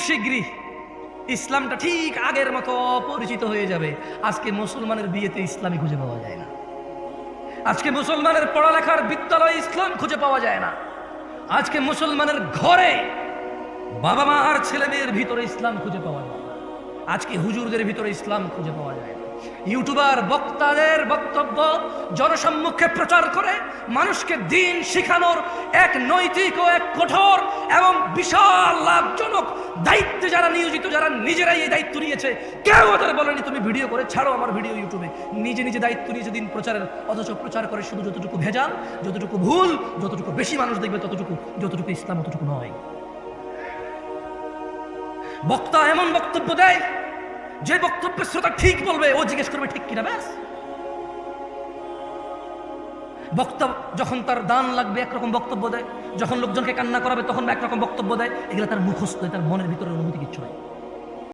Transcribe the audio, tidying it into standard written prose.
শীঘ্রই ইসলামটা ঠিক আগের মতো পরিচিত হয়ে যাবে। আজকে মুসলমানের বিয়েতে ইসলামই খুঁজে পাওয়া যায় না। আজকে মুসলমানের পড়ালেখার বিদ্যালয়ে ইসলাম খুঁজে পাওয়া যায় না। আজকে মুসলমানের ঘরে বাবা মা আর ছেলে মেয়ের ভিতরে ইসলাম খুঁজে পাওয়া যায় না। আজকে হুজুরদের ভিতরে ইসলাম খুঁজে পাওয়া যায় না। ইউটিউবার বক্তাদের বক্তব্য জনসম্মুখে প্রচার করে মানুষকে দিন শিখানোর এক নৈতিক ও এক কঠোর এবং বিশাল লাভজনক দায়িত্বে যারা নিয়োজিত, যারা নিজেরাই এই দায়িত্ব নিয়েছে, কেউ ওদের বলেনি তুমি ভিডিও করে ছাড়ো আমার ভিডিও ইউটিউবে। নিজে নিজে দায়িত্ব নিয়েছে দিন প্রচারের, অথচ প্রচার করে শুধু যতটুকু ভেজাল, যতটুকু ভুল, যতটুকু বেশি মানুষ দেখবে যতটুকু ইসলাম অতটুকু নয়। বক্তা এমন বক্তব্য দেয় যে বক্তব্যের শ্রোতা ঠিক বলবে, ও জিজ্ঞেস করবে ঠিক কিনা, ব্যাস। বক্তা যখন তার দান লাগবে একরকম বক্তব্য দেয়, যখন লোকজনকে কান্না করাবে তখন একরকম বক্তব্য দেয়। এগুলো তার মুখস্থ, তার মনের ভিতরে অনুভূতি কিচ্ছু নাই।